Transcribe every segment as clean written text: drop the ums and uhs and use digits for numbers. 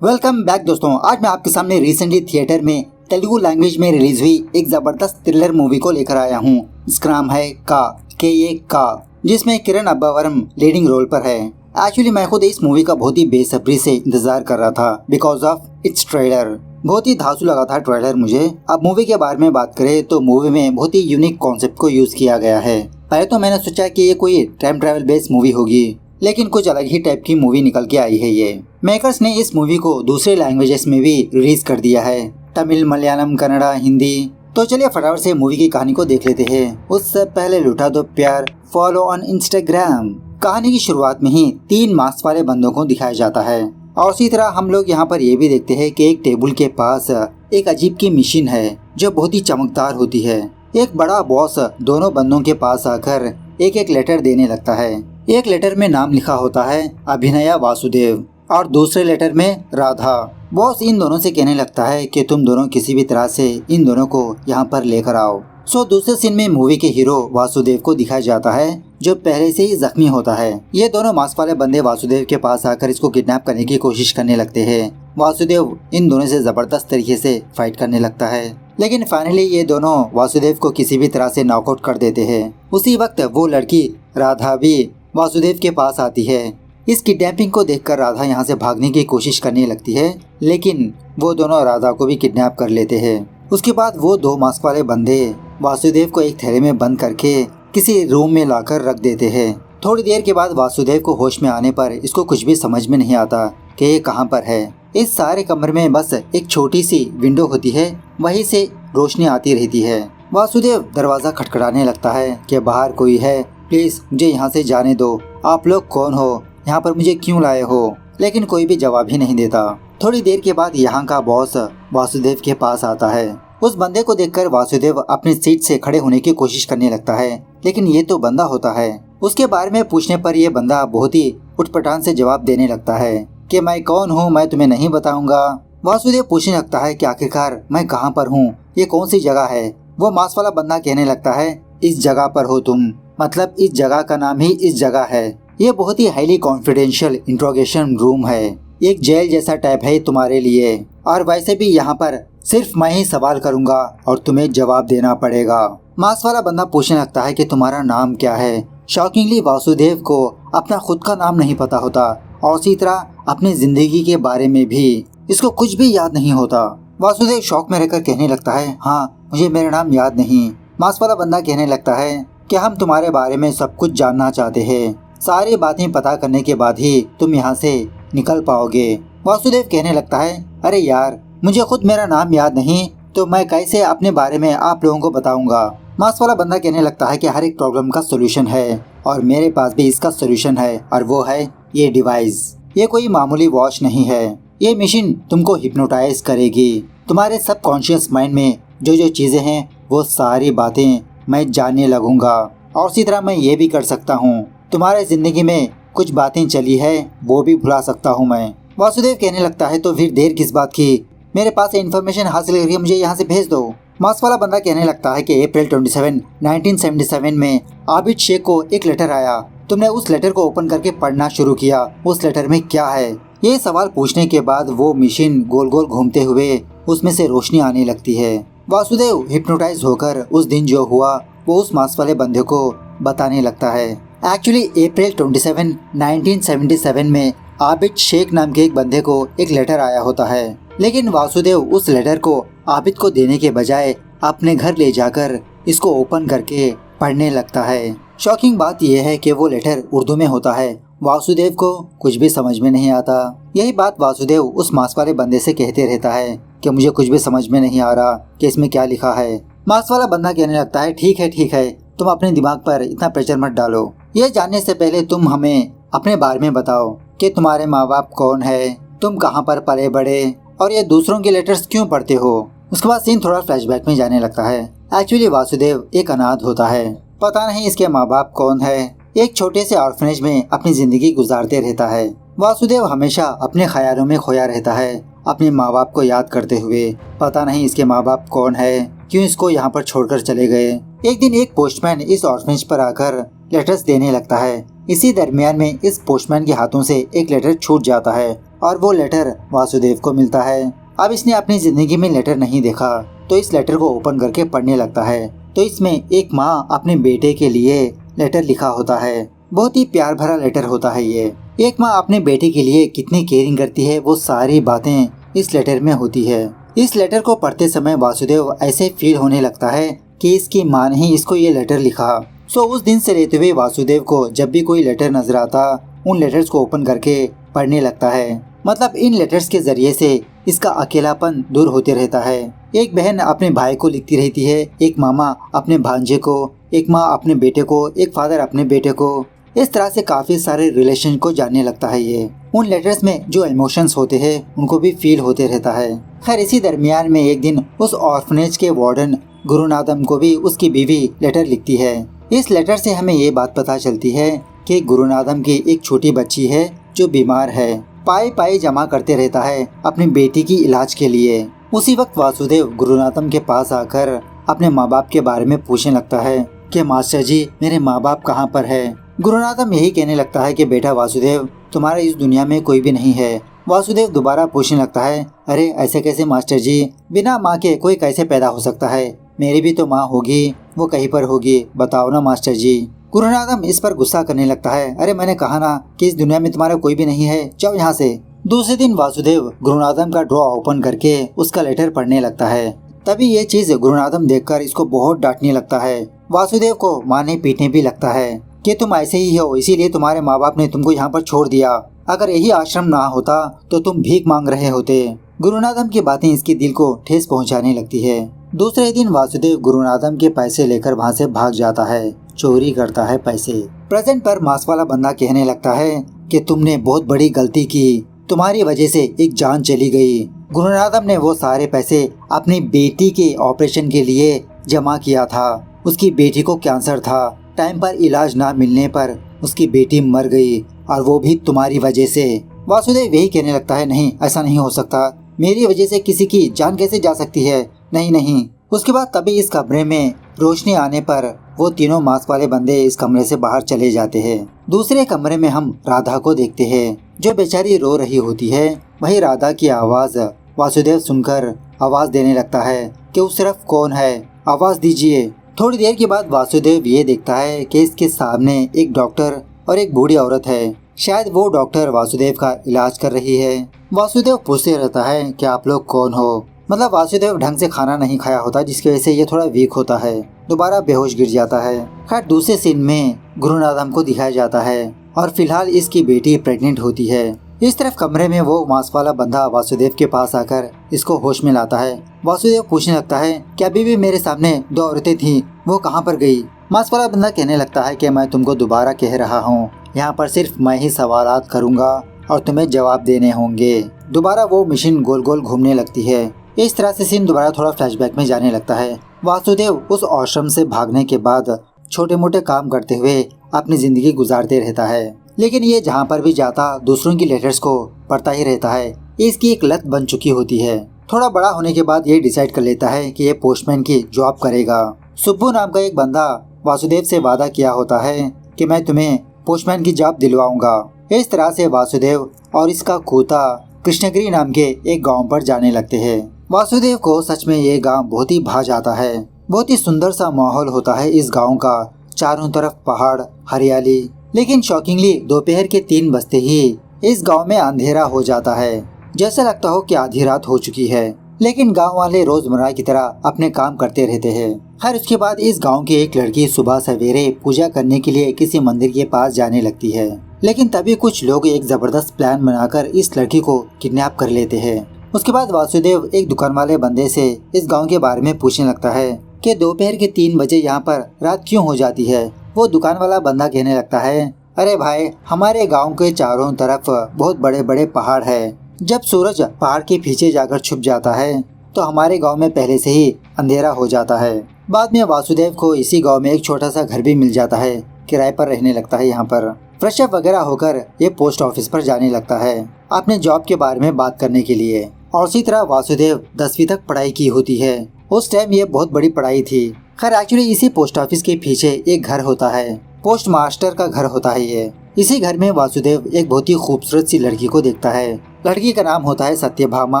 Welcome back दोस्तों। आज मैं आपके सामने रिसेंटली थिएटर में तेलुगु लैंग्वेज में रिलीज हुई एक जबरदस्त थ्रिलर मूवी को लेकर आया हूँ। इसका नाम है का, जिसमें किरण अब्बावरम लीडिंग रोल पर है। एक्चुअली मैं खुद इस मूवी का बहुत ही बेसब्री से इंतजार कर रहा था बिकॉज ऑफ इट्स ट्रेलर। बहुत ही धांसू लगा था ट्रेलर मुझे। अब मूवी के बारे में बात करें तो मूवी में बहुत ही यूनिक कॉन्सेप्ट को यूज किया गया है। पहले तो मैंने सोचा कि ये कोई टाइम ट्रैवल बेस्ड मूवी होगी, लेकिन कुछ अलग ही टाइप की मूवी निकल के आई है। ये मेकर्स ने इस मूवी को दूसरे लैंग्वेजेस में भी रिलीज कर दिया है, तमिल, मलयालम, कन्नड़ा, हिंदी। तो चलिए फटाफट से मूवी की कहानी को देख लेते हैं। उससे पहले लुटा दो प्यार, फॉलो ऑन इंस्टाग्राम। कहानी की शुरुआत में ही 3 मास्क वाले बंदों को दिखाया जाता है और इसी तरह हम लोग यहाँ पर ये भी देखते हैं कि एक टेबल के पास एक अजीब की मशीन है जो बहुत ही चमकदार होती है। एक बड़ा बॉस दोनों बंदों के पास आकर एक एक लेटर देने लगता है। एक लेटर में नाम लिखा होता है अभिनया वासुदेव और दूसरे लेटर में राधा। बॉस इन दोनों से कहने लगता है कि तुम दोनों किसी भी तरह से इन दोनों को यहाँ पर लेकर आओ। दूसरे सीन में मूवी के हीरो वासुदेव को दिखाया जाता है जो पहले से ही जख्मी होता है। ये दोनों मास्क वाले बंदे वासुदेव के पास आकर इसको किडनैप करने की कोशिश करने लगते हैं। वासुदेव इन दोनों से जबरदस्त तरीके से फाइट करने लगता है, लेकिन फाइनली ये दोनों वासुदेव को किसी भी तरह से नॉकआउट कर देते हैं। उसी वक्त वो लड़की राधा भी वासुदेव के पास आती है। इस किडनैपिंग को देखकर राधा यहाँ से भागने की कोशिश करने लगती है, लेकिन वो दोनों राधा को भी किडनैप कर लेते हैं। उसके बाद वो 2 मास्क वाले बंदे वासुदेव को एक थैले में बंद करके किसी रूम में लाकर रख देते हैं। थोड़ी देर के बाद वासुदेव को होश में आने पर इसको कुछ भी समझ में नहीं आता कि ये कहाँ पर है। इस सारे कमरे में बस एक छोटी सी विंडो होती है, वहीं से रोशनी आती रहती है। वासुदेव दरवाजा खटखटाने लगता है कि बाहर कोई है, प्लीज मुझे यहाँ से जाने दो। आप लोग कौन हो, यहाँ पर मुझे क्यों लाए हो? लेकिन कोई भी जवाब ही नहीं देता। थोड़ी देर के बाद यहाँ का बॉस वासुदेव के पास आता है। उस बंदे को देखकर वासुदेव अपनी सीट से खड़े होने की कोशिश करने लगता है, लेकिन ये तो बंदा होता है। उसके बारे में पूछने पर यह बंदा बहुत ही उटपटांग से जवाब देने लगता है कि मैं कौन हूँ मैं तुम्हें नहीं बताऊंगा। वासुदेव पूछने लगता है कि आखिरकार मैं कहाँ पर हूँ, ये कौन सी जगह है? वो मास्क वाला बंदा कहने लगता है इस जगह पर हो तुम, मतलब इस जगह का नाम ही इस जगह है। ये बहुत ही हाईली कॉन्फिडेंशियल इंट्रोगेशन रूम है, एक जेल जैसा टाइप है तुम्हारे लिए, और वैसे भी यहाँ पर सिर्फ मैं ही सवाल करूँगा और तुम्हें जवाब देना पड़ेगा। मास्क वाला बंदा पूछने लगता है कि तुम्हारा नाम क्या है। शॉकिंगली वासुदेव को अपना खुद का नाम नहीं पता होता और इसी तरह अपनी जिंदगी के बारे में भी इसको कुछ भी याद नहीं होता। वासुदेव शौक में रहकर कहने लगता है हाँ मुझे मेरा नाम याद नहीं। मास्क वाला बंदा कहने लगता है कि हम तुम्हारे बारे में सब कुछ जानना चाहते हैं, सारी बातें पता करने के बाद ही तुम यहाँ से निकल पाओगे। वासुदेव कहने लगता है अरे यार मुझे खुद मेरा नाम याद नहीं तो मैं कैसे अपने बारे में आप लोगों को बताऊंगा। मास्क वाला बंदा कहने लगता है कि हर एक प्रॉब्लम का सोल्यूशन है और मेरे पास भी इसका सोल्यूशन है, और वो है ये डिवाइस। ये कोई मामूली वॉच नहीं है, ये मशीन तुमको हिप्नोटाइज करेगी। तुम्हारे सबकॉन्शियस माइंड में जो जो चीजें हैं वो सारी बातें मैं जानने लगूंगा, और इसी तरह मैं ये भी कर सकता हूँ तुम्हारे जिंदगी में कुछ बातें चली है वो भी भुला सकता हूँ मैं। वासुदेव कहने लगता है तो फिर देर किस बात की, मेरे पास इन्फॉर्मेशन हासिल करके मुझे यहाँ से भेज दो। मास्क वाला बंदा कहने लगता है कि अप्रैल 27, 1977 में आबिद शेख को एक लेटर आया, तुमने उस लेटर को ओपन करके पढ़ना शुरू किया, उस लेटर में क्या है? ये सवाल पूछने के बाद वो मशीन गोल गोल घूमते हुए उसमें से रोशनी आने लगती है। वासुदेव हिप्नोटाइज होकर उस दिन जो हुआ वो उस मास्क वाले बंदे को बताने लगता है। एक्चुअली अप्रैल 27, 1977 में आबिद शेख नाम के एक बंदे को एक लेटर आया होता है, लेकिन वासुदेव उस लेटर को आबिद को देने के बजाय अपने घर ले जाकर इसको ओपन करके पढ़ने लगता है। शॉकिंग बात यह है कि वो लेटर उर्दू में होता है। वासुदेव को कुछ भी समझ में नहीं आता। यही बात वासुदेव उस मास्क वाले बंदे से कहते रहता है कि मुझे कुछ भी समझ में नहीं आ रहा कि इसमें क्या लिखा है। मास्क वाला बंदा कहने लगता है ठीक है, तुम अपने दिमाग पर इतना प्रेशर मत डालो। ये जानने से पहले तुम हमें अपने बारे में बताओ कि तुम्हारे माँ बाप कौन है, तुम कहाँ पर पले बड़े, और ये दूसरों के लेटर्स क्यों पढ़ते हो। उसके बाद सीन थोड़ा फ्लैशबैक में जाने लगता है। एक्चुअली वासुदेव एक अनाथ होता है, पता नहीं इसके माँ बाप कौन है। एक छोटे से ऑर्फनेज में अपनी जिंदगी गुजारते रहता है। वासुदेव हमेशा अपने ख्यालों में खोया रहता है, अपने माँ बाप को याद करते हुए। पता नहीं इसके माँ बाप कौन है, क्यों इसको यहाँ पर छोड़कर चले गए। एक दिन एक पोस्टमैन इस ऑर्फनेज पर आकर लेटर्स देने लगता है। इसी दरमियान में इस पोस्टमैन के हाथों से एक लेटर छूट जाता है और वो लेटर वासुदेव को मिलता है। अब इसने अपनी जिंदगी में लेटर नहीं देखा तो इस लेटर को ओपन करके पढ़ने लगता है। तो इसमें एक माँ अपने बेटे के लिए लेटर लिखा होता है। बहुत ही प्यार भरा लेटर होता है ये। एक माँ अपने बेटे के लिए कितनी केयरिंग करती है वो सारी बातें इस लेटर में होती है। इस लेटर को पढ़ते समय वासुदेव ऐसे फील होने लगता है कि इसकी माँ ने ही इसको ये लेटर लिखा। सो उस दिन से लेते हुए वासुदेव को जब भी कोई लेटर नजर आता उन लेटर्स को ओपन करके पढ़ने लगता है। मतलब इन लेटर्स के जरिए से इसका अकेलापन दूर होते रहता है। एक बहन अपने भाई को लिखती रहती है, एक मामा अपने भांजे को, एक माँ अपने बेटे को, एक फादर अपने बेटे को। इस तरह से काफी सारे रिलेशन को जानने लगता है ये। उन लेटर्स में जो इमोशंस होते हैं उनको भी फील होते रहता है। खैर इसी दरमियान में एक दिन उस ऑर्फनेज के वार्डन गुरुनाथम को भी उसकी बीवी लेटर लिखती है। इस लेटर से हमें ये बात पता चलती है कि गुरुनाथम की एक छोटी बच्ची है जो बीमार है। पाई पाई जमा करते रहता है अपनी बेटी की इलाज के लिए। उसी वक्त वासुदेव गुरुनाथम के पास आकर अपने माँ बाप के बारे में पूछने लगता है कि मास्टर जी मेरे माँ बाप कहाँ पर है। गुरुनाथम यही कहने लगता है कि बेटा वासुदेव तुम्हारा इस दुनिया में कोई भी नहीं है। वासुदेव दोबारा पूछने लगता है, अरे ऐसे कैसे मास्टर जी, बिना माँ के कोई कैसे पैदा हो सकता है? मेरी भी तो माँ होगी, वो कहीं पर होगी, बताओ ना मास्टर जी। गुरुनाथम इस पर गुस्सा करने लगता है, अरे मैंने कहा ना कि इस दुनिया में तुम्हारा कोई भी नहीं है, जाओ यहाँ से। दूसरे दिन वासुदेव गुरुनाथम का ड्रॉ ओपन करके उसका लेटर पढ़ने लगता है। तभी ये चीज गुरुनाथम देखकर इसको बहुत डांटने लगता है। वासुदेव को मारने पीटने भी लगता है कि तुम ऐसे ही हो, इसीलिए तुम्हारे माँ बाप ने तुमको यहाँ पर छोड़ दिया। अगर यही आश्रम ना होता तो तुम भीख मांग रहे होते। गुरुनाथम की बातें इसके दिल को ठेस पहुँचाने लगती है। दूसरे दिन वासुदेव गुरुनाथम के पैसे लेकर वहाँ से भाग जाता है, चोरी करता है पैसे। प्रेजेंट पर मांस वाला बंदा कहने लगता है कि तुमने बहुत बड़ी गलती की, तुम्हारी वजह से एक जान चली गई। गुरुनाथम ने वो सारे पैसे अपनी बेटी के ऑपरेशन के लिए जमा किया था। उसकी बेटी को कैंसर था, टाइम पर इलाज ना मिलने पर उसकी बेटी मर गई और वो भी तुम्हारी वजह से। वासुदेव यही कहने लगता है, नहीं ऐसा नहीं हो सकता, मेरी वजह से किसी की जान कैसे जा सकती है, नहीं नहीं। उसके बाद तभी इस कमरे में रोशनी आने पर वो तीनों मांस वाले बंदे इस कमरे से बाहर चले जाते हैं। दूसरे कमरे में हम राधा को देखते हैं जो बेचारी रो रही होती है। वही राधा की आवाज वासुदेव सुनकर आवाज देने लगता है कि उस तरफ कौन है, आवाज दीजिए। थोड़ी देर के बाद वासुदेव ये देखता है कि इसके सामने एक डॉक्टर और एक बूढ़ी औरत है। शायद वो डॉक्टर वासुदेव का इलाज कर रही है। वासुदेव पूछते रहता है कि आप लोग कौन हो। मतलब वासुदेव ढंग से खाना नहीं खाया होता जिसकी वजह से ये थोड़ा वीक होता है, दोबारा बेहोश गिर जाता है। खैर दूसरे सीन में गुरुनाथम को दिखाया जाता है और फिलहाल इसकी बेटी प्रेग्नेंट होती है। इस तरफ कमरे में वो मांस वाला बंदा वासुदेव के पास आकर इसको होश में लाता है। वासुदेव पूछने लगता है कि अभी भी मेरे सामने दो औरतें थी, वो कहाँ पर गई? मांस वाला बंदा कहने लगता है कि मैं तुमको दोबारा कह रहा हूँ, यहाँ पर सिर्फ मैं ही सवालात करूँगा और तुम्हें जवाब देने होंगे। दोबारा वो मशीन गोल गोल घूमने लगती है। इस तरह से सीन दोबारा थोड़ा फ्लैशबैक में जाने लगता है। वासुदेव उस आश्रम से भागने के बाद छोटे मोटे काम करते हुए अपनी जिंदगी गुजारते रहता है, लेकिन ये जहाँ पर भी जाता दूसरों की लेटर्स को पढ़ता ही रहता है। इसकी एक लत बन चुकी होती है। थोड़ा बड़ा होने के बाद ये डिसाइड कर लेता है कि ये पोस्टमैन की जॉब करेगा। सुब्बू नाम का एक बंदा वासुदेव से वादा किया होता है कि मैं तुम्हें पोस्टमैन की जॉब दिलवाऊंगा। इस तरह से वासुदेव और इसका कोता कृष्णगिरी नाम के एक गांव पर जाने लगते हैं। वासुदेव को सच में ये गांव बहुत ही भा जाता है। बहुत ही सुंदर सा माहौल होता है इस गांव का, चारों तरफ पहाड़, हरियाली। लेकिन शॉकिंगली दोपहर के 3 बजते ही इस गांव में अंधेरा हो जाता है। जैसा लगता हो कि आधी रात हो चुकी है, लेकिन गांव वाले रोजमर्रा की तरह अपने काम करते रहते हैं। खैर उसके बाद इस गांव की एक लड़की सुबह सवेरे पूजा करने के लिए किसी मंदिर के पास जाने लगती है, लेकिन तभी कुछ लोग एक जबरदस्त प्लान बनाकर इस लड़की को किडनैप कर लेते हैं। उसके बाद वासुदेव एक दुकान वाले बंदे से इस गांव के बारे में पूछने लगता है कि दोपहर के 3 बजे यहाँ पर रात क्यों हो जाती है। वो दुकान वाला बंदा कहने लगता है, अरे भाई हमारे गांव के चारों तरफ बहुत बड़े बड़े पहाड़ है। जब सूरज पहाड़ के पीछे जाकर छुप जाता है तो हमारे गांव में पहले से ही अंधेरा हो जाता है। बाद में वासुदेव को इसी गांव में एक छोटा सा घर भी मिल जाता है, किराए पर रहने लगता है। यहाँ पर फ्रेश अप वगैरह होकर ये पोस्ट ऑफिस पर जाने लगता है अपने जॉब के बारे में बात करने के लिए। और इसी तरह वासुदेव 10वीं तक पढ़ाई की होती है। उस टाइम ये बहुत बड़ी पढ़ाई थी। खैर एक्चुअली इसी पोस्ट ऑफिस के पीछे एक घर होता है, पोस्ट मास्टर का घर होता है ये। इसी घर में वासुदेव एक बहुत ही खूबसूरत सी लड़की को देखता है। लड़की का नाम होता है सत्यभामा,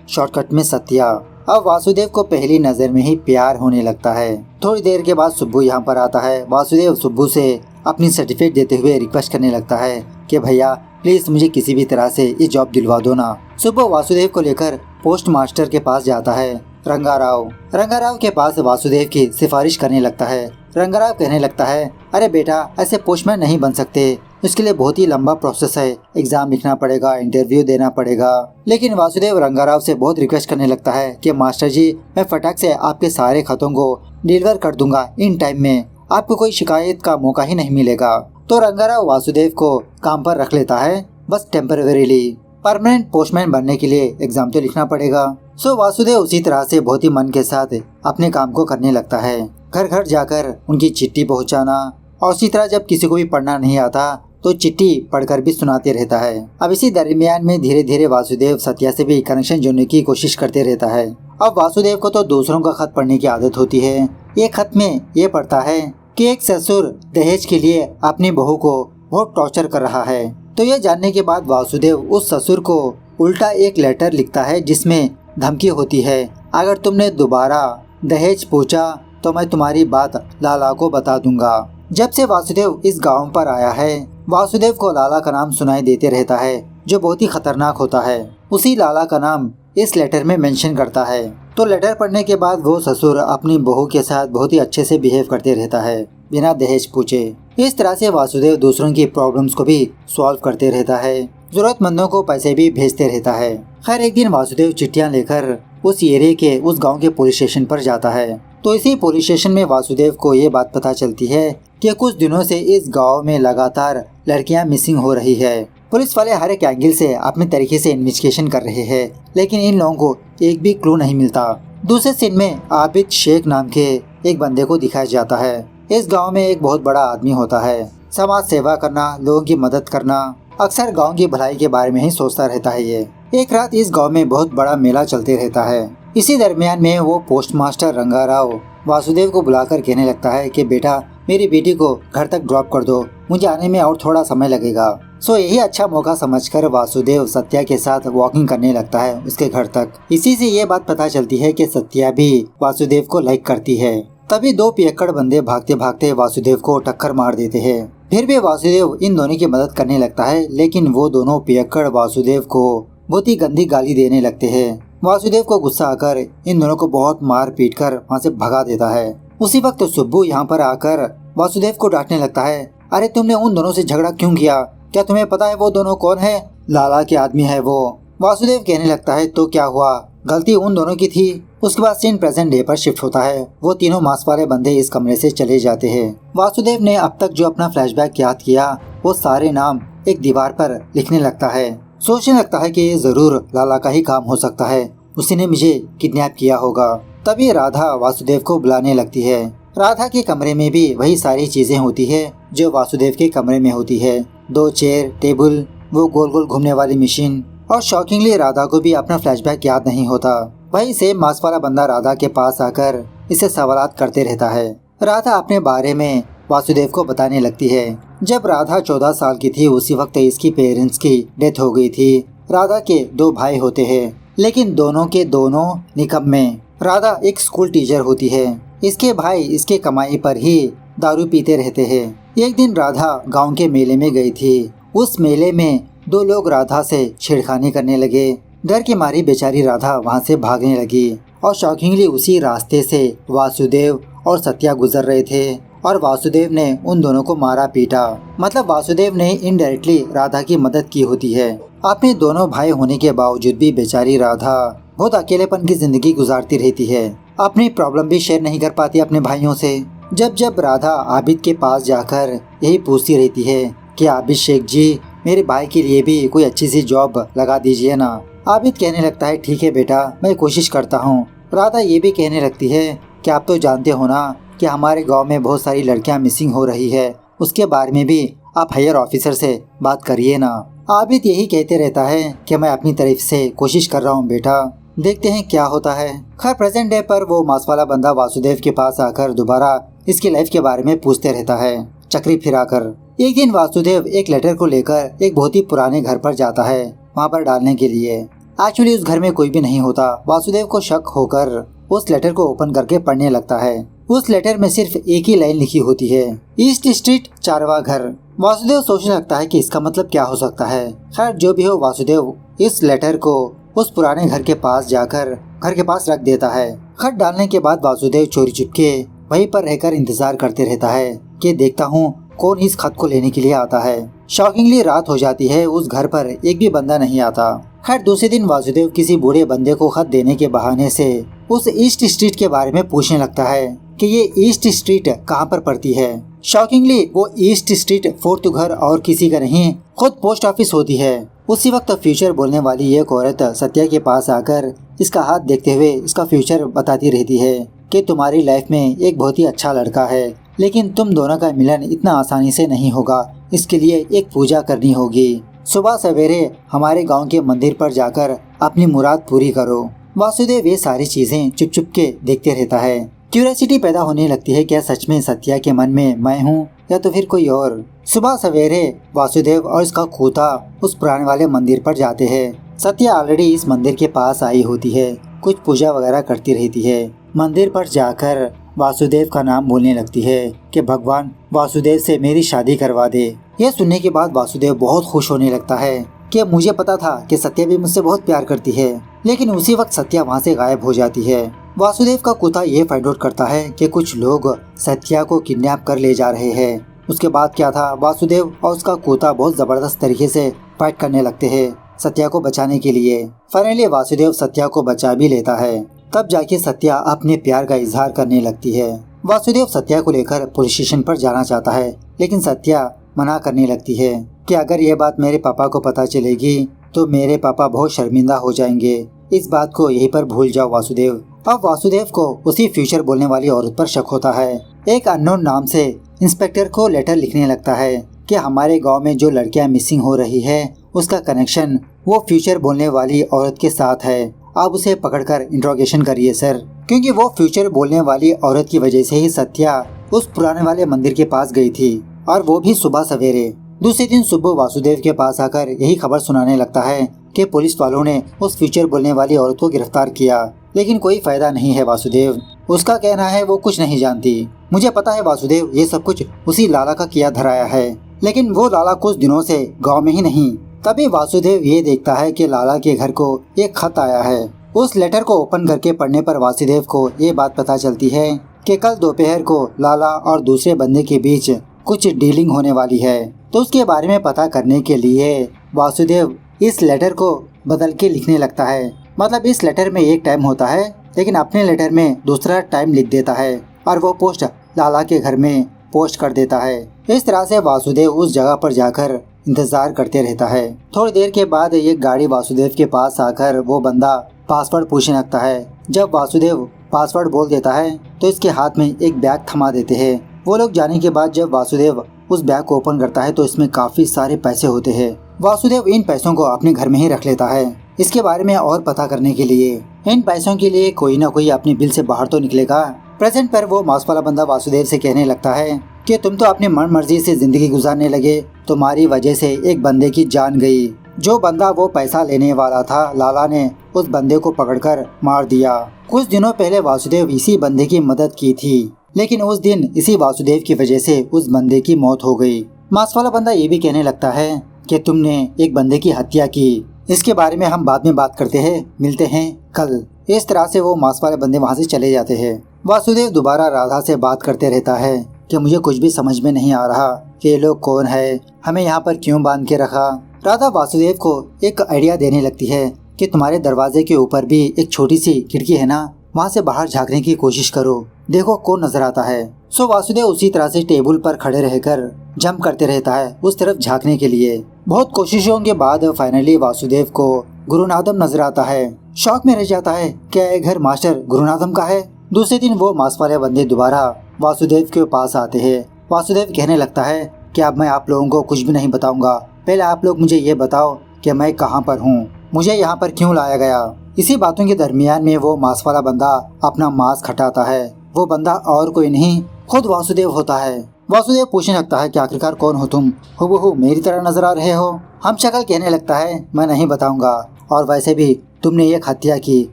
शॉर्टकट में सत्या। अब वासुदेव को पहली नजर में ही प्यार होने लगता है। थोड़ी देर के बाद सुब्बू यहाँ पर आता है। वासुदेव सुब्बू से अपनी सर्टिफिकेट देते हुए रिक्वेस्ट करने लगता है कि भैया प्लीज मुझे किसी भी तरह से ये जॉब दिलवा दो ना। सुब्बू वासुदेव को लेकर पोस्ट मास्टर के पास जाता है। रंगाराव के पास वासुदेव की सिफारिश करने लगता है। रंगाराव कहने लगता है, अरे बेटा ऐसे पोस्टमैन नहीं बन सकते, इसके लिए बहुत ही लंबा प्रोसेस है, एग्जाम लिखना पड़ेगा, इंटरव्यू देना पड़ेगा। लेकिन वासुदेव रंगाराव से बहुत रिक्वेस्ट करने लगता है कि मास्टर जी मैं फटाक से आपके सारे खतों को डिलीवर कर दूंगा इन टाइम में, आपको कोई शिकायत का मौका ही नहीं मिलेगा। तो रंगाराव वासुदेव को काम पर रख लेता है, बस टेम्परेरीली। परमानेंट पोस्टमैन बनने के लिए एग्जाम तो लिखना पड़ेगा। सो वासुदेव उसी तरह से बहुत ही मन के साथ अपने काम को करने लगता है। घर घर जाकर उनकी चिट्ठी पहुंचाना, और उसी तरह जब किसी को भी पढ़ना नहीं आता तो चिट्ठी पढ़कर भी सुनाते रहता है। अब इसी दरमियान में धीरे धीरे वासुदेव सत्या से भी कनेक्शन जोड़ने की कोशिश करते रहता है। अब वासुदेव को तो दूसरों का खत पढ़ने की आदत होती है। ये खत में ये पढ़ता है कि एक ससुर दहेज के लिए अपनी बहू को बहुत टॉर्चर कर रहा है। तो ये जानने के बाद वासुदेव उस ससुर को उल्टा एक लेटर लिखता है जिसमें धमकी होती है, अगर तुमने दोबारा दहेज पूछा तो मैं तुम्हारी बात लाला को बता दूंगा। जब से वासुदेव इस गांव पर आया है, वासुदेव को लाला का नाम सुनाई देते रहता है जो बहुत ही खतरनाक होता है। उसी लाला का नाम इस लेटर में मेंशन करता है। तो लेटर पढ़ने के बाद वो ससुर अपनी बहू के साथ बहुत ही अच्छे से बिहेव करते रहता है बिना दहेज पूछे। इस तरह से वासुदेव दूसरों की प्रॉब्लम्स को भी सॉल्व करते रहता है, जरूरतमंदों को पैसे भी भेजते रहता है। खैर एक दिन वासुदेव चिट्ठियां लेकर उस एरिया के उस गांव के पुलिस स्टेशन पर जाता है। तो इसी पुलिस स्टेशन में वासुदेव को ये बात पता चलती है कि कुछ दिनों से इस गांव में लगातार लड़कियां मिसिंग हो रही है। पुलिस वाले हर एक एंगल से अपने तरीके से इन्वेस्टिगेशन कर रहे हैं, लेकिन इन लोगों को एक भी क्लू नहीं मिलता। दूसरे सीन में आबिद शेख नाम के एक बंदे को दिखाया जाता है। इस गांव में एक बहुत बड़ा आदमी होता है। समाज सेवा करना, लोगों की मदद करना, अक्सर गांव की भलाई के बारे में ही सोचता रहता है ये। एक रात इस गांव में बहुत बड़ा मेला चलते रहता है। इसी दरमियान में वो पोस्ट मास्टर रंगाराव वासुदेव को बुलाकर कहने लगता है कि बेटा मेरी बेटी को घर तक ड्रॉप कर दो, मुझे आने में और थोड़ा समय लगेगा। सो यही अच्छा मौका समझकर वासुदेव सत्या के साथ वॉकिंग करने लगता है उसके घर तक। इसी से ये बात पता चलती है कि सत्या भी वासुदेव को लाइक करती है। तभी दो पियक्कड़ बंदे भागते भागते वासुदेव को टक्कर मार देते हैं। फिर भी वासुदेव इन दोनों की मदद करने लगता है, लेकिन वो दोनों पियक्कड़ वासुदेव को बहुत ही गंदी गाली देने लगते हैं। वासुदेव को गुस्सा आकर इन दोनों को बहुत मार पीट कर वहाँ से भगा देता है। उसी वक्त सुब्बू यहाँ पर आकर वासुदेव को डांटने लगता है, अरे तुमने उन दोनों से झगड़ा क्यों किया? क्या तुम्हें पता है वो दोनों कौन है? लाला के आदमी है वो। वासुदेव कहने लगता है, तो क्या हुआ, गलती उन दोनों की थी। उसके बाद सीन प्रेजेंट डे पर शिफ्ट होता है। वो तीनों मांस वाले बंदे इस कमरे से चले जाते हैं। वासुदेव ने अब तक जो अपना फ्लैशबैक याद किया वो सारे नाम एक दीवार पर लिखने लगता है। सोचने लगता है कि ये जरूर लाला का ही काम हो सकता है, उसी ने मुझे किडनैप किया होगा। तभी राधा वासुदेव को बुलाने लगती है। राधा के कमरे में भी वही सारी चीजें होती है जो वासुदेव के कमरे में होती है। 2 चेयर, टेबल, वो गोल गोल घूमने वाली मशीन, और शॉकिंगली राधा को भी अपना फ्लैशबैक याद नहीं होता। वही सेम मांस वाला बंदा राधा के पास आकर इसे सवालात करते रहता है। राधा अपने बारे में वासुदेव को बताने लगती है। जब राधा 14 साल की थी उसी वक्त इसकी पेरेंट्स की डेथ हो गई थी। राधा के 2 भाई होते हैं, लेकिन दोनों के दोनों निकम्मे। राधा एक स्कूल टीचर होती है। इसके भाई इसके कमाई पर ही दारू पीते रहते हैं। एक दिन राधा गांव के मेले में गई थी। उस मेले में 2 लोग राधा से छेड़खानी करने लगे। डर की मारी बेचारी राधा वहां से भागने लगी, और शॉकिंगली उसी रास्ते से वासुदेव और सत्या गुजर रहे थे, और वासुदेव ने उन दोनों को मारा पीटा। मतलब वासुदेव ने इनडायरेक्टली राधा की मदद की होती है। अपने दोनों भाई होने के बावजूद भी बेचारी राधा बहुत अकेलेपन की जिंदगी गुजारती रहती है। अपनी प्रॉब्लम भी शेयर नहीं कर पाती अपने भाइयों से। जब जब राधा आबिद के पास जाकर यही पूछती रहती है कि आबिद शेख जी, मेरे भाई के लिए भी कोई अच्छी सी जॉब लगा दीजिए ना। आबिद कहने लगता है, ठीक है बेटा, मैं कोशिश करता हूँ। राधा ये भी कहने लगती है कि आप तो जानते हो ना कि हमारे गांव में बहुत सारी लड़कियां मिसिंग हो रही है, उसके बारे में भी आप हायर ऑफिसर से बात करिए ना। आबिद यही कहते रहता है कि मैं अपनी तरफ से कोशिश कर रहा हूँ बेटा, देखते हैं क्या होता है। खैर प्रेजेंट डे पर वो मांस वाला बंदा वासुदेव के पास आकर दोबारा इसकी लाइफ के बारे में पूछते रहता है, चक्री फिराकर। एक दिन वासुदेव एक लेटर को लेकर एक बहुत ही पुराने घर पर जाता है, वहाँ पर डालने के लिए। एक्चुअली उस घर में कोई भी नहीं होता। वासुदेव को शक होकर उस लेटर को ओपन करके पढ़ने लगता है। उस लेटर में सिर्फ एक ही लाइन लिखी होती है, ईस्ट स्ट्रीट चारवा घर। वासुदेव सोचने लगता है कि इसका मतलब क्या हो सकता है। खैर जो भी हो, वासुदेव इस लेटर को उस पुराने घर के पास जाकर घर के पास रख देता है। खत डालने के बाद वासुदेव चोरी चुपके वहीं पर रहकर इंतजार करते रहता है कि देखता हूँ कौन इस खत को लेने के लिए आता है। शॉकिंगली रात हो जाती है, उस घर पर एक भी बंदा नहीं आता। खैर दूसरे दिन वासुदेव किसी बूढ़े बंदे को खत देने के बहाने से उस ईस्ट स्ट्रीट के बारे में पूछने लगता है कि ये ईस्ट स्ट्रीट कहाँ पर पड़ती है। शॉकिंगली वो ईस्ट स्ट्रीट फोर्थ घर और किसी का नहीं, खुद पोस्ट ऑफिस होती है। उसी वक्त फ्यूचर बोलने वाली एक औरत सत्या के पास आकर इसका हाथ देखते हुए इसका फ्यूचर बताती रहती है कि तुम्हारी लाइफ में एक बहुत ही अच्छा लड़का है, लेकिन तुम दोनों का मिलन इतना आसानी से नहीं होगा। इसके लिए एक पूजा करनी होगी। सुबह सवेरे हमारे गांव के मंदिर पर जाकर अपनी मुराद पूरी करो। वासुदेव ये सारी चीजें चुप चुप के देखते रहता है। क्यूरियोसिटी पैदा होने लगती है, क्या सच में सत्या के मन में मैं हूँ या तो फिर कोई और। सुबह सवेरे वासुदेव और इसका खूंटा उस पुराने वाले मंदिर पर जाते हैं। सत्या ऑलरेडी इस मंदिर के पास आई होती है, कुछ पूजा वगैरह करती रहती है। मंदिर पर जाकर वासुदेव का नाम बोलने लगती है कि भगवान वासुदेव से मेरी शादी करवा दे। यह सुनने के बाद वासुदेव बहुत खुश होने लगता है कि मुझे पता था कि सत्या भी मुझसे बहुत प्यार करती है, लेकिन उसी वक्त सत्या वहाँ से गायब हो जाती है। वासुदेव का कुत्ता ये फाइंड आउट करता है कि कुछ लोग सत्या को किडनैप कर ले जा रहे हैं। उसके बाद क्या था, वासुदेव और उसका कुत्ता बहुत जबरदस्त तरीके से फाइट करने लगते हैं सत्या को बचाने के लिए। फाइनली वासुदेव सत्या को बचा भी लेता है। तब जाके सत्या अपने प्यार का इजहार करने लगती है। वासुदेव सत्या को लेकर पुलिस स्टेशन पर जाना चाहता है, लेकिन सत्या मना करने लगती है कि अगर ये बात मेरे पापा को पता चलेगी तो मेरे पापा बहुत शर्मिंदा हो जाएंगे। इस बात को यहीं पर भूल जाओ वासुदेव। अब वासुदेव को उसी फ्यूचर बोलने वाली औरत पर शक होता है। एक अननोन नाम से इंस्पेक्टर को लेटर लिखने लगता है कि हमारे गांव में जो लड़कियां मिसिंग हो रही है उसका कनेक्शन वो फ्यूचर बोलने वाली औरत के साथ है। आप उसे पकड़कर इंट्रोगेशन करिए सर, क्योंकि वो फ्यूचर बोलने वाली औरत की वजह से ही सत्या उस पुराने वाले मंदिर के पास गई थी, और वो भी सुबह सवेरे। दूसरे दिन सुबह वासुदेव के पास आकर यही खबर सुनाने लगता है कि पुलिस वालों ने उस फ्यूचर बोलने वाली औरत को गिरफ्तार किया, लेकिन कोई फायदा नहीं है वासुदेव। उसका कहना है वो कुछ नहीं जानती। मुझे पता है वासुदेव, ये सब कुछ उसी लाला का किया धराया है, लेकिन वो लाला कुछ दिनों से गांव में ही नहीं। तभी वासुदेव ये देखता है कि लाला के घर को एक खत आया है। उस लेटर को ओपन करके पढ़ने पर वासुदेव को ये बात पता चलती है कि कल दोपहर को लाला और दूसरे बंदे के बीच कुछ डीलिंग होने वाली है। तो उसके बारे में पता करने के लिए वासुदेव इस लेटर को बदल के लिखने लगता है। मतलब इस लेटर में एक टाइम होता है, लेकिन अपने लेटर में दूसरा टाइम लिख देता है और वो पोस्ट लाला के घर में पोस्ट कर देता है। इस तरह से वासुदेव उस जगह पर जाकर इंतजार करते रहता है। थोड़ी देर के बाद एक गाड़ी वासुदेव के पास आकर वो बंदा पासवर्ड पूछने लगता है। जब वासुदेव पासवर्ड बोल देता है तो इसके हाथ में एक बैग थमा देते हैं। वो लोग जाने के बाद जब वासुदेव उस बैग को ओपन करता है तो इसमें काफी सारे पैसे होते हैं। वासुदेव इन पैसों को अपने घर में ही रख लेता है। इसके बारे में और पता करने के लिए इन पैसों के लिए कोई ना कोई अपने बिल से बाहर तो निकलेगा। प्रेजेंट पर वो मांस वाला बंदा वासुदेव से कहने लगता है कि तुम तो अपनी मन मर्जी से जिंदगी गुजारने लगे, तुम्हारी वजह से एक बंदे की जान गई। जो बंदा वो पैसा लेने वाला था, लाला ने उस बंदे को पकड़कर मार दिया। कुछ दिनों पहले वासुदेव इसी बंदे की मदद की थी, लेकिन उस दिन इसी वासुदेव की वजह से उस बंदे की मौत हो गई। मांस वाला बंदा ये भी कहने लगता है कि तुमने एक बंदे की हत्या की, इसके बारे में हम बाद में बात करते हैं, मिलते हैं कल। इस तरह से वो मांस वाले बंदे वहाँ से चले जाते हैं। वासुदेव दोबारा राधा से बात करते रहता है कि मुझे कुछ भी समझ में नहीं आ रहा कि ये लोग कौन है, हमें यहाँ पर क्यों बांध के रखा। राधा वासुदेव को एक आइडिया देने लगती है कि तुम्हारे दरवाजे के ऊपर भी एक छोटी सी खिड़की है ना, वहाँ से बाहर झांकने की कोशिश करो, देखो कौन नजर आता है। सो वासुदेव उसी तरह से टेबल पर खड़े रहकर जंप करते रहता है उस तरफ झांकने के लिए। बहुत कोशिशों के बाद फाइनली वासुदेव को गुरुनाथम नजर आता है। शौक में रह जाता है, क्या ये घर मास्टर गुरुनाथम का है। दूसरे दिन वो मांस वाले बंदे दोबारा वासुदेव के पास आते हैं। वासुदेव कहने लगता है कि अब मैं आप लोगों को कुछ भी नहीं बताऊंगा, पहले आप लोग मुझे ये बताओ कि मैं कहाँ पर हूँ, मुझे यहाँ पर क्यों लाया गया। इसी बातों के दरमियान में वो मांस वाला बंदा अपना मास्क हटाता है। वो बंदा और कोई नहीं खुद वासुदेव होता है। वासुदेव पूछने लगता है कि आखिरकार कौन हो तुम? हूबहू मेरी तरह नजर आ रहे हो। हमशक्ल कहने लगता है मैं नहीं बताऊंगा, और वैसे भी तुमने एक हत्या की,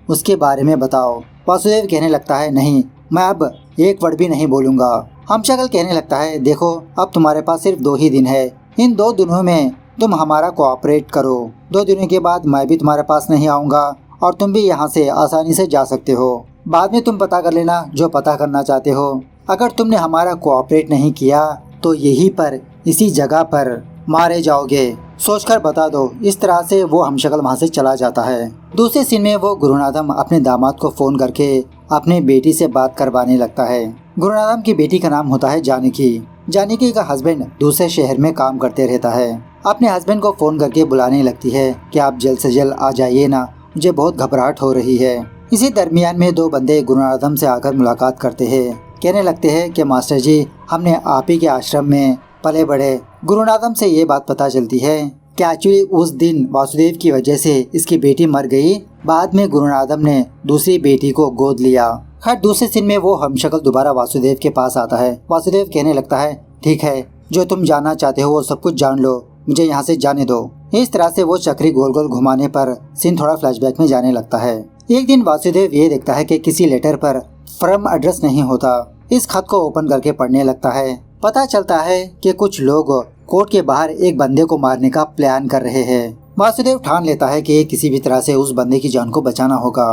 उसके बारे में बताओ। वासुदेव कहने लगता है नहीं, मैं अब एक वर्ड भी नहीं बोलूंगा। हमशक्ल कहने लगता है देखो, अब तुम्हारे पास सिर्फ 2 ही दिन है, इन 2 दिनों में तुम हमारा कोऑपरेट करो। 2 दिनों के बाद मैं भी तुम्हारे पास नहीं आऊँगा और तुम भी यहाँ से आसानी से जा सकते हो। बाद में तुम पता कर लेना जो पता करना चाहते हो। अगर तुमने हमारा कोऑपरेट नहीं किया तो यहीं पर इसी जगह पर मारे जाओगे, सोचकर बता दो। इस तरह से वो हमशक्ल वहाँ से चला जाता है। दूसरे सीन में वो गुरुनाथम अपने दामाद को फोन करके अपने बेटी से बात करवाने लगता है। गुरुनाथम की बेटी का नाम होता है जानकी। जानकी का हस्बैंड दूसरे शहर में काम करते रहता है। अपने हस्बैंड को फोन करके बुलाने लगती है कि आप जल्द से जल्द आ जाइए ना, मुझे बहुत घबराहट हो रही है। इसी दरमियान में 2 बंदे गुरुनाथम से आकर मुलाकात करते हैं। कहने लगते हैं कि मास्टर जी, हमने आप ही के आश्रम में पले बढ़े। गुरुनाथम से ये बात पता चलती है कि एक्चुअली उस दिन वासुदेव की वजह से इसकी बेटी मर गई। बाद में गुरुनाथम ने दूसरी बेटी को गोद लिया। खैर दूसरे सीन में वो हमशक्ल दोबारा वासुदेव के पास आता है। वासुदेव कहने लगता है ठीक है, जो तुम जानना चाहते हो वो सब कुछ जान लो, मुझे यहाँ से जाने दो। इस तरह से वो चक्री गोल गोल घुमाने पर सीन थोड़ा फ्लैशबैक में जाने लगता है। एक दिन वासुदेव ये देखता है कि किसी लेटर पर फर्म एड्रेस नहीं होता। इस खत को ओपन करके पढ़ने लगता है। पता चलता है कि कुछ लोग कोर्ट के बाहर एक बंदे को मारने का प्लान कर रहे हैं। वासुदेव ठान लेता है कि किसी भी तरह से उस बंदे की जान को बचाना होगा।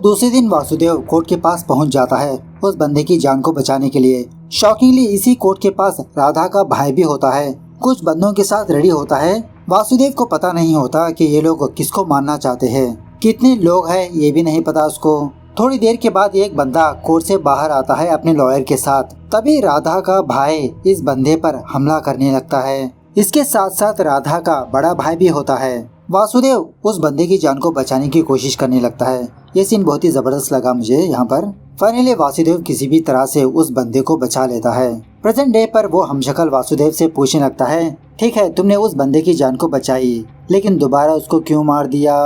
दूसरे दिन वासुदेव कोर्ट के पास पहुंच जाता है उस बंदे की जान को बचाने के लिए। शॉकिंगली इसी कोर्ट के पास राधा का भाई भी होता है, कुछ बंदों के साथ रेडी होता है। वासुदेव को पता नहीं होता कि ये लोग किसको मारना चाहते हैं, कितने लोग हैं ये भी नहीं पता उसको। थोड़ी देर के बाद एक बंदा कोर्ट से बाहर आता है अपने लॉयर के साथ। तभी राधा का भाई इस बंदे पर हमला करने लगता है। इसके साथ साथ राधा का बड़ा भाई भी होता है। वासुदेव उस बंदे की जान को बचाने की कोशिश करने लगता है। ये सीन बहुत ही जबरदस्त लगा मुझे यहाँ पर। फाइनली वासुदेव किसी भी तरह से उस बंदे को बचा लेता है। प्रेजेंट डे पर वो हमशक्ल वासुदेव से पूछने लगता है ठीक है, तुमने उस बंदे की जान को बचाई, लेकिन दोबारा उसको क्यों मार दिया?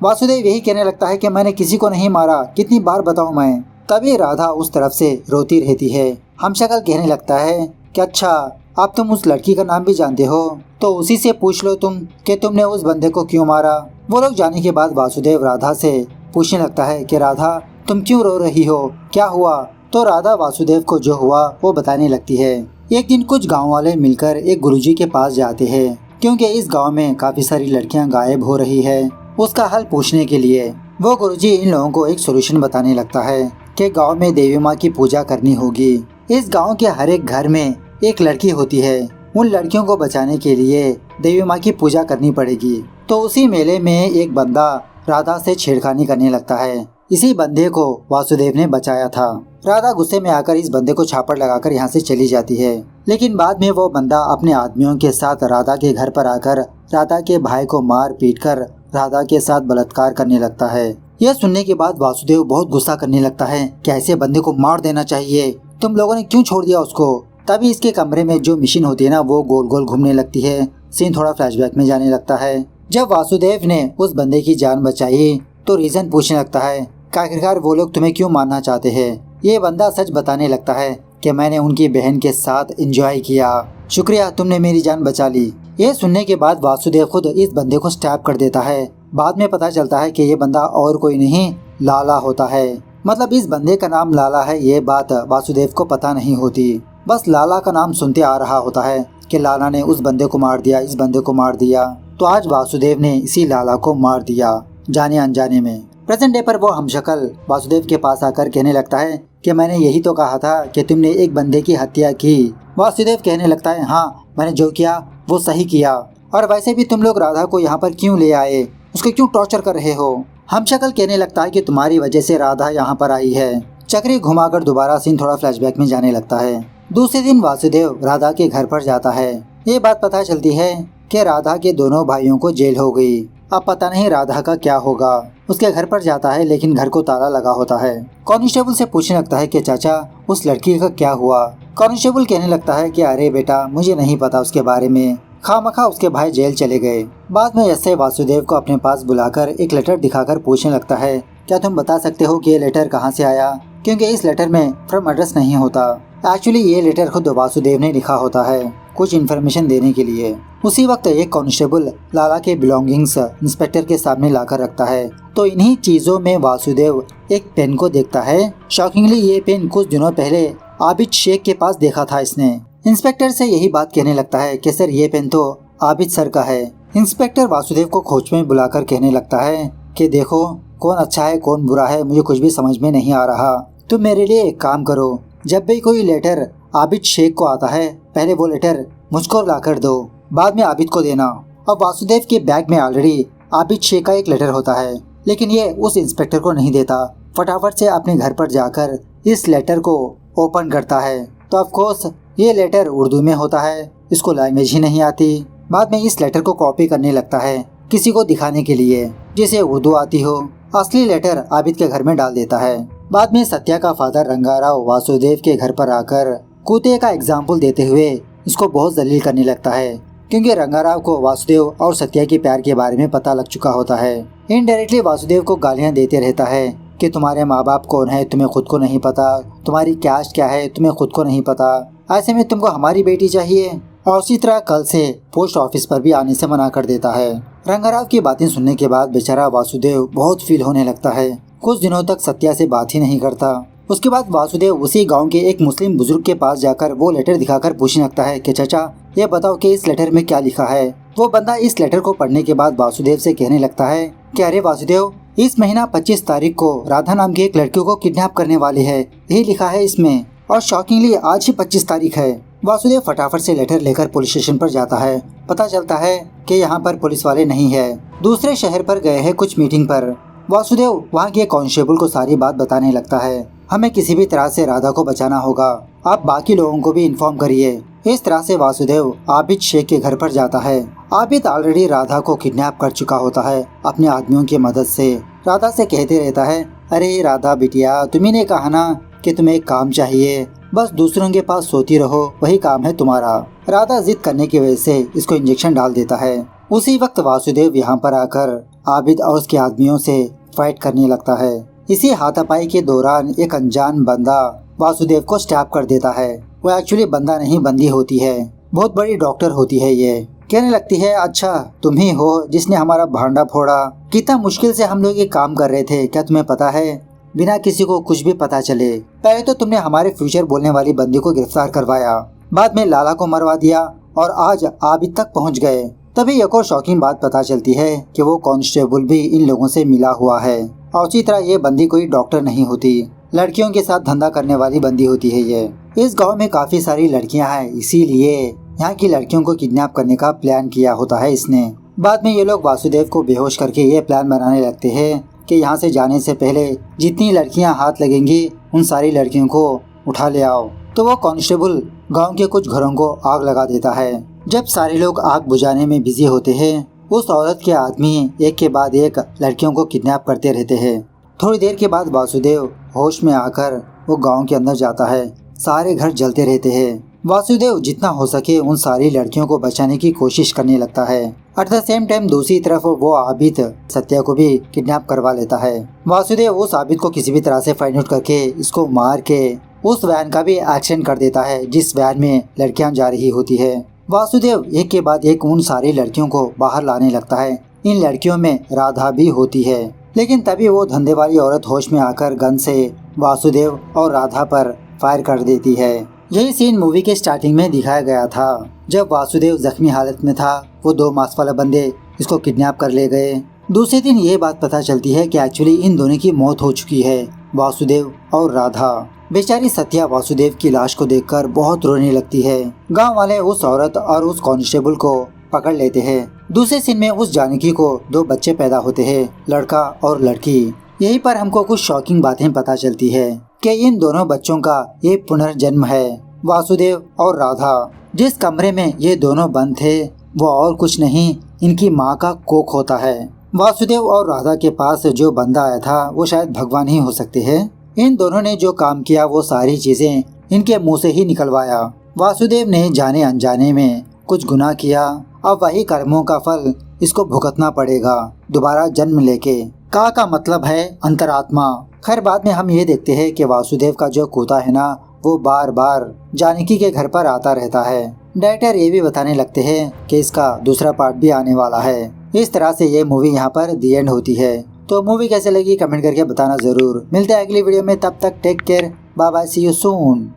वासुदेव यही कहने लगता है कि मैंने किसी को नहीं मारा, कितनी बार बताऊं मैं। तभी राधा उस तरफ से रोती रहती है। हमशक्ल कहने लगता है कि अच्छा, अब तुम उस लड़की का नाम भी जानते हो, तो उसी से पूछ लो तुम कि तुमने उस बंदे को क्यों मारा। वो लोग जाने के बाद वासुदेव राधा से पूछने लगता है कि राधा तुम क्यों रो रही हो, क्या हुआ? तो राधा वासुदेव को जो हुआ वो बताने लगती है। एक दिन कुछ गाँव वाले मिलकर एक गुरुजी के पास जाते हैं, क्योंकि इस गाँव में काफी सारी लड़कियाँ गायब हो रही है, उसका हल पूछने के लिए। वो गुरुजी इन लोगों को एक सोल्यूशन बताने लगता है कि गांव में देवी माँ की पूजा करनी होगी। इस गांव के हर एक घर में एक लड़की होती है, उन लड़कियों को बचाने के लिए देवी माँ की पूजा करनी पड़ेगी। तो उसी मेले में एक बंदा राधा से छेड़खानी करने लगता है। इसी बंदे को वासुदेव ने बचाया था। राधा गुस्से में आकर इस बंदे को छापड़ लगाकर यहाँ से चली जाती है, लेकिन बाद में वो बंदा अपने आदमियों के साथ राधा के घर पर आकर राधा के भाई को मार पीट कर राधा के साथ बलात्कार करने लगता है। यह सुनने के बाद वासुदेव बहुत गुस्सा करने लगता है कि ऐसे बंदे को मार देना चाहिए, तुम लोगों ने क्यों छोड़ दिया उसको। तभी इसके कमरे में जो मशीन होती है ना, वो गोल गोल घूमने लगती है। सीन थोड़ा फ्लैशबैक में जाने लगता है। जब वासुदेव ने उस बंदे की जान बचाई तो रीजन पूछने लगता है कि आखिरकार वो लोग तुम्हें क्यों मारना चाहते हैं। ये बंदा सच बताने लगता है कि मैंने उनकी बहन के साथ एंजॉय किया, शुक्रिया तुमने मेरी जान बचा ली। ये सुनने के बाद वासुदेव खुद इस बंदे को स्टैब कर देता है। बाद में पता चलता है कि ये बंदा और कोई नहीं लाला होता है। मतलब इस बंदे का नाम लाला है, ये बात वासुदेव को पता नहीं होती। बस लाला का नाम सुनते आ रहा होता है कि लाला ने उस बंदे को मार दिया, इस बंदे को मार दिया। तो आज वासुदेव ने इसी लाला को मार दिया जाने अनजाने में। प्रेजेंट डे पर वो हमशक्ल वासुदेव के पास आकर कहने लगता है कि मैंने यही तो कहा था कि तुमने एक बंदे की हत्या की। वासुदेव कहने लगता है हाँ, मैंने जो किया वो सही किया, और वैसे भी तुम लोग राधा को यहाँ पर क्यों ले आए, उसको क्यों टॉर्चर कर रहे हो। हमशक्ल कहने लगता है कि तुम्हारी वजह से राधा यहाँ पर आई है। चक्री घुमाकर दोबारा सीन थोड़ा फ्लैशबैक में जाने लगता है। दूसरे दिन वासुदेव राधा के घर पर जाता है। ये बात पता चलती है कि राधा के दोनों भाइयों को जेल हो गई। अब पता नहीं राधा का क्या होगा। उसके घर पर जाता है लेकिन घर को ताला लगा होता है। कांस्टेबल से पूछने लगता है कि चाचा उस लड़की का क्या हुआ। कांस्टेबल कहने लगता है कि अरे बेटा, मुझे नहीं पता उसके बारे में, खामखा उसके भाई जेल चले गए। बाद में ऐसे वासुदेव को अपने पास बुलाकर एक लेटर दिखाकर पूछने लगता है क्या तुम बता सकते हो कि ये लेटर कहाँ से आया, क्योंकि इस लेटर में फ्रॉम एड्रेस नहीं होता। एक्चुअली ये लेटर खुद वासुदेव ने लिखा होता है कुछ इन्फॉर्मेशन देने के लिए। उसी वक्त एक कांस्टेबल लाला के बिलोंगिंग्स इंस्पेक्टर के सामने लाकर रखता है तो इन्हीं चीजों में वासुदेव एक पेन को देखता है। शॉकिंगली ये पेन कुछ दिनों पहले आबिद शेख के पास देखा था इसने। इंस्पेक्टर से यही बात कहने लगता है कि सर ये पेन तो आबिद सर का है। इंस्पेक्टर वासुदेव को खोज में बुलाकर कहने लगता है कि देखो कौन अच्छा है कौन बुरा है मुझे कुछ भी समझ में नहीं आ रहा। तुम मेरे लिए एक काम करो, जब भी कोई लेटर आबिद शेख को आता है पहले वो लेटर मुझको लाकर दो, बाद में आबिद को देना। अब वासुदेव के बैग में ऑलरेडी आबिद शेख का एक लेटर होता है, लेकिन ये उस इंस्पेक्टर को नहीं देता। फटाफट से अपने घर पर जाकर इस लेटर को ओपन करता है तो ऑफ कोर्स ये लेटर उर्दू में होता है, इसको लैंग्वेज ही नहीं आती। बाद में इस लेटर को कॉपी करने लगता है किसी को दिखाने के लिए जिसे उर्दू आती हो। असली लेटर आबिद के घर में डाल देता है। बाद में सत्या का फादर रंगाराव वासुदेव के घर पर आकर कुत्ते का एग्जाम्पल देते हुए इसको बहुत जलील करने लगता है, क्योंकि रंगाराव को वासुदेव और सत्या के प्यार के बारे में पता लग चुका होता है। इनडायरेक्टली वासुदेव को गालियां देते रहता है कि तुम्हारे माँ बाप कौन है तुम्हें खुद को नहीं पता, तुम्हारी कैस्ट क्या है तुम्हें खुद को नहीं पता, ऐसे में तुमको हमारी बेटी चाहिए। और उसी तरह कल से पोस्ट ऑफिस पर भी आने से मना कर देता है। रंगाराव की बातें सुनने के बाद बेचारा वासुदेव बहुत फील होने लगता है। कुछ दिनों तक सत्या से बात ही नहीं करता। उसके बाद वासुदेव उसी गांव के एक मुस्लिम बुजुर्ग के पास जाकर वो लेटर दिखाकर पूछने लगता है कि चाचा ये बताओ कि इस लेटर में क्या लिखा है। वो बंदा इस लेटर को पढ़ने के बाद वासुदेव से कहने लगता है कि अरे वासुदेव, इस महीना 25 तारीख को राधा नाम की एक लड़की को किडनैप करने वाले है, यही लिखा है इसमें। और शॉकिंगली आज ही 25 तारीख है। वासुदेव फटाफट से लेटर लेकर पुलिस स्टेशन पर जाता है। पता चलता है कि यहाँ पर पुलिस वाले नहीं है, दूसरे शहर पर गए हैं कुछ मीटिंग पर। वासुदेव वहाँ के कांस्टेबल को सारी बात बताने लगता है, हमें किसी भी तरह से राधा को बचाना होगा, आप बाकी लोगों को भी इन्फॉर्म करिए। इस तरह से वासुदेव आबिद शेख के घर पर जाता है। आबिद ऑलरेडी राधा को किडनैप कर चुका होता है अपने आदमियों की मदद से। राधा से कहते रहता है, अरे राधा बिटिया, तुम्ही ने कहा ना कि तुम्हें एक काम चाहिए, बस दूसरों के पास सोती रहो, वही काम है तुम्हारा। राधा जिद करने की वजह से इसको इंजेक्शन डाल देता है। उसी वक्त वासुदेव यहाँ पर आकर आबिद और उसके आदमियों से फाइट करने लगता है। इसी हाथापाई के दौरान एक अनजान बंदा वासुदेव को स्टैप कर देता है। वो एक्चुअली बंदा नहीं बंदी होती है, बहुत बड़ी डॉक्टर होती है। ये कहने लगती है, अच्छा तुम ही हो जिसने हमारा भांडा फोड़ा, कितना मुश्किल से हम लोग ये काम कर रहे थे, क्या तुम्हें पता है, बिना किसी को कुछ भी पता चले। पहले तो तुमने हमारे फ्यूचर बोलने वाली बंदी को गिरफ्तार करवाया, बाद में लाला को मरवा दिया और आज आबिद तक पहुंच गए। तभी एक और शॉकिंग बात पता चलती है कि वो कांस्टेबल भी इन लोगों से मिला हुआ है। और उसी तरह ये बंदी कोई डॉक्टर नहीं होती, लड़कियों के साथ धंधा करने वाली बंदी होती है। ये इस गांव में काफी सारी लड़कियां हैं, इसीलिए यहाँ की लड़कियों को किडनैप करने का प्लान किया होता है इसने। बाद में ये लोग वासुदेव को बेहोश करके ये प्लान बनाने लगते हैं कि यहाँ से जाने से पहले जितनी लड़कियां हाथ लगेंगी उन सारी लड़कियों को उठा ले आओ। तो वो कांस्टेबल गांव के कुछ घरों को आग लगा देता है। जब सारे लोग आग बुझाने में बिजी होते हैं, उस औरत के आदमी एक के बाद एक लड़कियों को किडनैप करते रहते हैं। थोड़ी देर के बाद वासुदेव होश में आकर वो गांव के अंदर जाता है। सारे घर जलते रहते हैं। वासुदेव जितना हो सके उन सारी लड़कियों को बचाने की कोशिश करने लगता है। एट द सेम टाइम दूसरी तरफ वो आबिद सत्या को भी किडनैप करवा लेता है। वासुदेव उस आबिद को किसी भी तरह से फाइंड आउट करके इसको मार के उस वैन का भी एक्सीडेंट कर देता है जिस वैन में लड़कियां जा रही होती है। वासुदेव एक के बाद एक उन सारी लड़कियों को बाहर लाने लगता है। इन लड़कियों में राधा भी होती है, लेकिन तभी वो धंधे वाली औरत होश में आकर गन से वासुदेव और राधा पर फायर कर देती है। यही सीन मूवी के स्टार्टिंग में दिखाया गया था। जब वासुदेव जख्मी हालत में था, वो दो मास्क वाला बंदे इसको किडनैप कर ले गए। दूसरे दिन ये बात पता चलती है कि एक्चुअली इन दोनों की मौत हो चुकी है, वासुदेव और राधा। बेचारी सत्या वासुदेव की लाश को देखकर बहुत रोने लगती है। गांव वाले उस औरत और उस कांस्टेबल को पकड़ लेते हैं। दूसरे सीन में उस जानकी को दो बच्चे पैदा होते हैं, लड़का और लड़की। यहीं पर हमको कुछ शॉकिंग बातें पता चलती है कि इन दोनों बच्चों का ये पुनर्जन्म है। वासुदेव और राधा जिस कमरे में ये दोनों बंद थे वो और कुछ नहीं, इनकी माँ का कोख होता है। वासुदेव और राधा के पास जो बंदा आया था वो शायद भगवान ही हो सकते हैं। इन दोनों ने जो काम किया वो सारी चीजें इनके मुंह से ही निकलवाया। वासुदेव ने जाने अनजाने में कुछ गुनाह किया, अब वही कर्मों का फल इसको भुगतना पड़ेगा दोबारा जन्म लेके। का मतलब है अंतरात्मा, खैर बाद में हम ये देखते हैं कि वासुदेव का जो कुत्ता है ना, वो बार बार जानकी के घर पर आता रहता है। डायरेक्टर ये भी बताने लगते हैं कि इसका दूसरा पार्ट भी आने वाला है। इस तरह से ये मूवी यहाँ पर दी एंड होती है। तो मूवी कैसे लगी कमेंट करके बताना जरूर। मिलते हैं अगली वीडियो में, तब तक take care, bye bye, see you soon.